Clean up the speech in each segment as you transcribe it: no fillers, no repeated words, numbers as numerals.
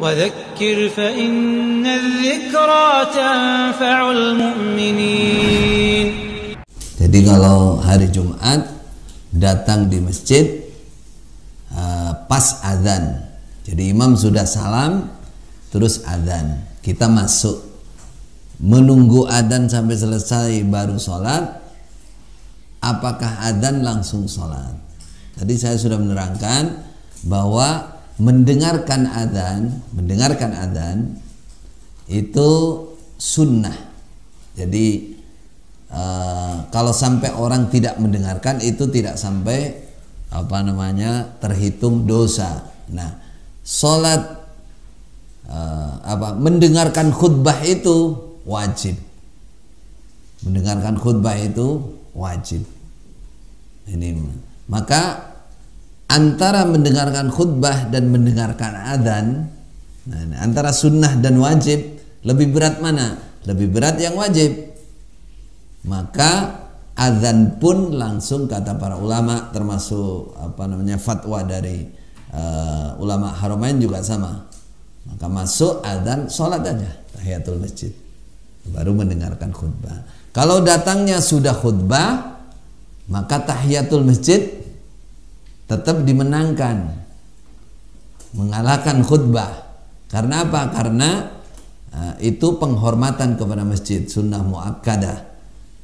وذكر فإن الذكرى تنفع المؤمنين. Jadi kalau hari Jumat datang di masjid pas azan, jadi imam sudah salam terus azan, kita masuk menunggu azan sampai selesai baru sholat. Apakah azan langsung sholat? Tadi saya sudah menerangkan bahwa mendengarkan azan itu sunnah. Jadi kalau sampai orang tidak mendengarkan itu tidak sampai terhitung dosa. Nah, sholat mendengarkan khutbah itu wajib. Mendengarkan khutbah itu wajib. Ini maka antara mendengarkan khutbah dan mendengarkan adzan, antara sunnah dan wajib, lebih berat mana? Lebih berat yang wajib. Maka adzan pun langsung kata para ulama, termasuk fatwa dari ulama Haramain juga sama. Maka masuk adzan, sholat aja tahiyatul masjid, baru mendengarkan khutbah. Kalau datangnya sudah khutbah, maka tahiyatul masjid tetap dimenangkan, mengalahkan khutbah. Karena apa? Karena itu penghormatan kepada masjid, sunnah muakkadah,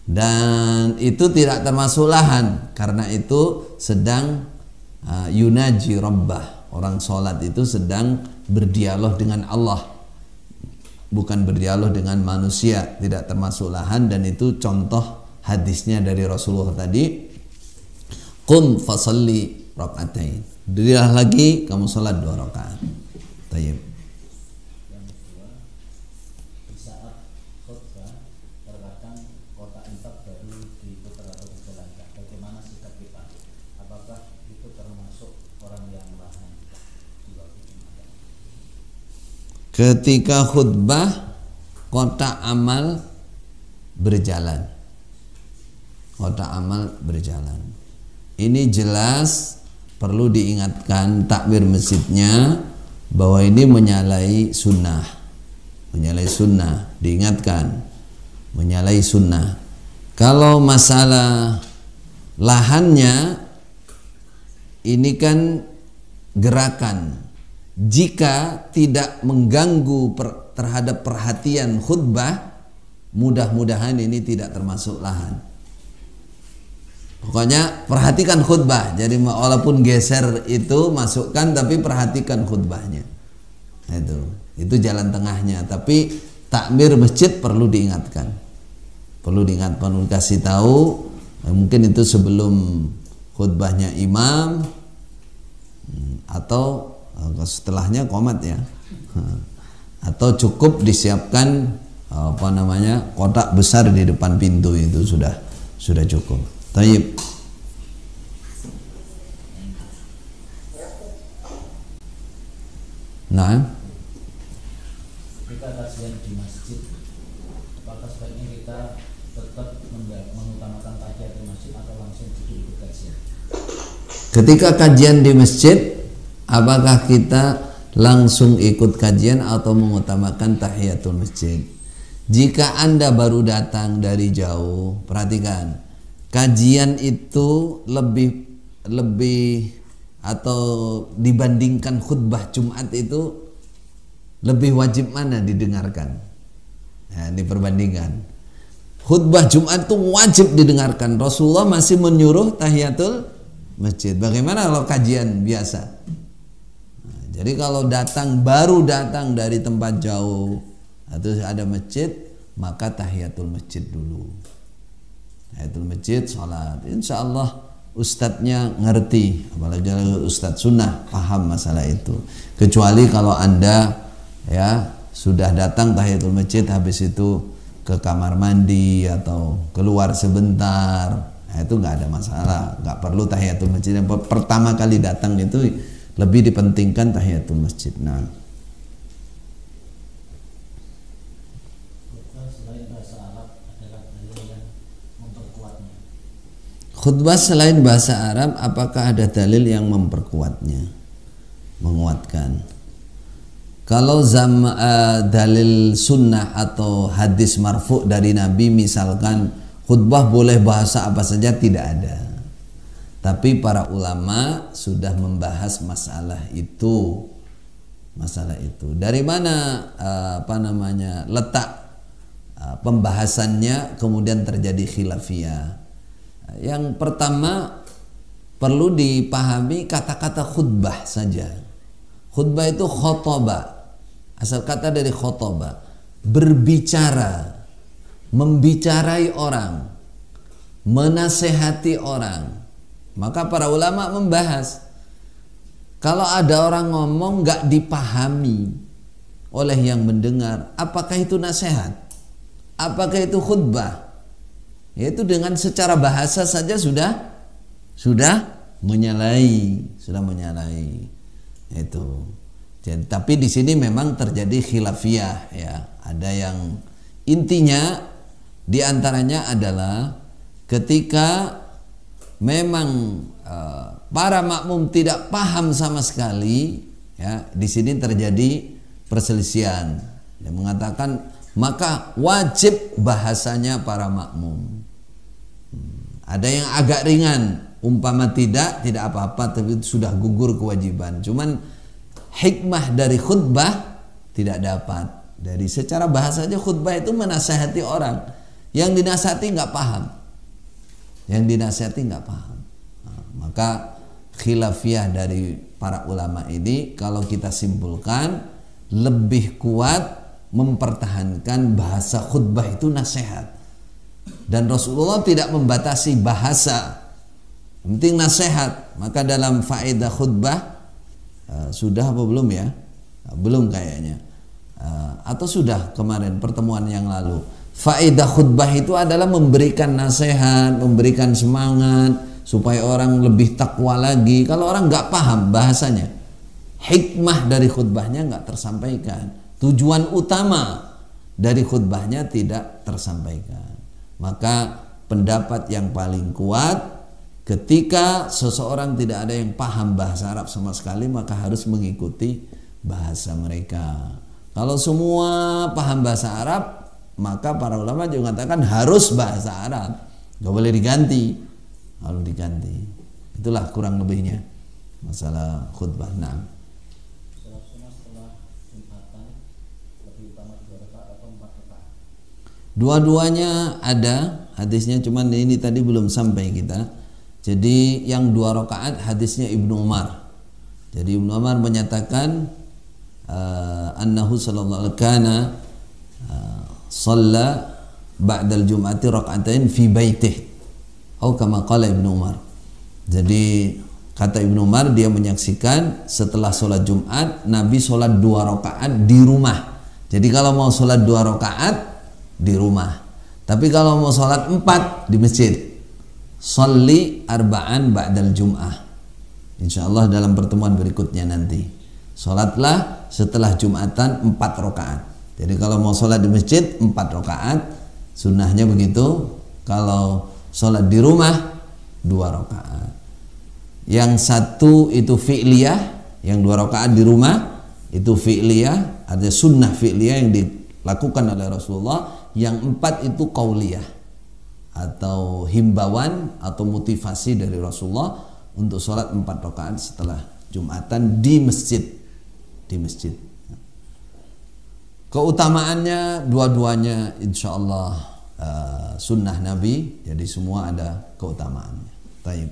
dan itu tidak termasuk lahan. Karena itu sedang yunaji rabbah, orang sholat itu sedang berdialog dengan Allah, bukan berdialog dengan manusia, tidak termasuk lahan. Dan itu contoh hadisnya dari Rasulullah tadi, qum fasalli rakaatain, dirilah lagi kamu salat 2 rakaat. Tayyib. Yang kedua, di saat khutbah terkadang kotak infak baru diputar atau dijalankan. Bagaimana sikap kita? Apakah itu termasuk orang yang lahan di waktu Jumat? Ketika khutbah kotak amal berjalan. Kotak amal berjalan. Ini jelas perlu diingatkan takmir masjidnya bahwa ini menyalahi sunnah. Menyalahi sunnah, diingatkan menyalahi sunnah. Kalau masalah lahannya, ini kan gerakan, jika tidak mengganggu terhadap perhatian khutbah, mudah-mudahan ini tidak termasuk lahan. Pokoknya perhatikan khutbah. Jadi walaupun geser itu masukkan, tapi perhatikan khutbahnya. Itu jalan tengahnya. Tapi takmir masjid perlu diingatkan. Perlu diingat, perlu kasih tahu. Mungkin itu sebelum khutbahnya imam, atau setelahnya qomat ya. Atau cukup disiapkan kotak besar di depan pintu, itu sudah cukup. Tayyib. Nah, kita kajian di masjid, apakah sebaiknya kita tetap mengutamakan tahiyatul masjid atau langsung ikut kajian? Ketika kajian di masjid, apakah kita langsung ikut kajian atau mengutamakan tahiyatul masjid? Jika Anda baru datang dari jauh, perhatikan, kajian itu lebih atau dibandingkan khutbah Jumat itu lebih wajib mana didengarkan? Nah, diperbandingkan. Khutbah Jumat itu wajib didengarkan. Rasulullah masih menyuruh tahiyatul masjid. Bagaimana kalau kajian biasa? Nah, jadi kalau baru datang dari tempat jauh atau ada masjid, maka tahiyatul masjid dulu. Tahiyatul masjid, sholat. Insya Allah ustadznya ngerti, apalagi ustadz sunnah paham masalah itu. Kecuali kalau Anda ya sudah datang tahiyatul masjid, habis itu ke kamar mandi atau keluar sebentar, nah itu nggak ada masalah, nggak perlu tahiyatul masjid. Yang pertama kali datang itu lebih dipentingkan tahiyatul masjid. Nah, khutbah selain bahasa Arab, apakah ada dalil yang memperkuatnya, menguatkan? Kalau dalil sunnah atau hadis marfu dari Nabi, misalkan khutbah boleh bahasa apa saja, tidak ada. Tapi para ulama sudah membahas masalah itu. Dari mana letak pembahasannya kemudian terjadi khilafiyah. Yang pertama perlu dipahami kata-kata khutbah saja. Khutbah itu khotobah. Asal kata dari khotobah, berbicara, membicarai orang, menasehati orang. Maka para ulama membahas, kalau ada orang ngomong gak dipahami oleh yang mendengar, apakah itu nasihat? Apakah itu khutbah? Yaitu dengan secara bahasa saja sudah menyalahi. Itu. Jadi, tapi di sini memang terjadi khilafiyah, ya. Ada yang intinya diantaranya adalah ketika memang para makmum tidak paham sama sekali, ya, di sini terjadi perselisihan. Yang mengatakan maka wajib bahasanya para makmum. Ada yang agak ringan, umpama tidak apa-apa, tapi sudah gugur kewajiban. Cuman hikmah dari khutbah tidak dapat. Dari secara bahasanya khutbah itu menasihati orang. Yang dinasihati nggak paham. Nah, maka khilafiyah dari para ulama ini kalau kita simpulkan lebih kuat mempertahankan bahasa khutbah itu nasihat. Dan Rasulullah tidak membatasi bahasa. Yang penting nasihat. Maka dalam faedah khutbah sudah apa belum ya? Belum kayaknya. Atau sudah kemarin pertemuan yang lalu. Faedah khutbah itu adalah memberikan nasihat, memberikan semangat supaya orang lebih takwa lagi. Kalau orang nggak paham bahasanya, hikmah dari khutbahnya nggak tersampaikan. Tujuan utama dari khutbahnya tidak tersampaikan. Maka pendapat yang paling kuat, ketika seseorang tidak ada yang paham bahasa Arab sama sekali, maka harus mengikuti bahasa mereka. Kalau semua paham bahasa Arab, maka para ulama juga mengatakan harus bahasa Arab, gak boleh diganti. Harus diganti. Itulah kurang lebihnya masalah khutbah. Nah, dua-duanya ada hadisnya, cuman ini tadi belum sampai kita. Jadi yang 2 rakaat hadisnya Ibnu Umar. Jadi Ibnu Umar menyatakan annahu sallallahu alaihi kana shalla ba'dal jum'ati raka'atain fi baitih. Atau kama qala Ibnu Umar. Jadi kata Ibnu Umar, dia menyaksikan setelah sholat Jumat Nabi sholat 2 rakaat di rumah. Jadi kalau mau sholat 2 rakaat di rumah. Tapi kalau mau sholat 4 di masjid. Sholli arba'an ba'dal jum'ah. Insyaallah dalam pertemuan berikutnya nanti. Sholatlah setelah Jumatan 4 rakaat. Jadi kalau mau sholat di masjid 4 rakaat, sunnahnya begitu. Kalau sholat di rumah 2 rakaat. Yang satu itu fi'liyah, yang 2 rakaat di rumah itu fi'liyah, ada sunnah fi'liyah yang dilakukan oleh Rasulullah. Yang 4 itu qauliyah, atau himbauan atau motivasi dari Rasulullah untuk sholat 4 rakaat setelah Jumatan di masjid. Keutamaannya dua-duanya insyaallah sunnah Nabi, jadi semua ada keutamaannya. Taib.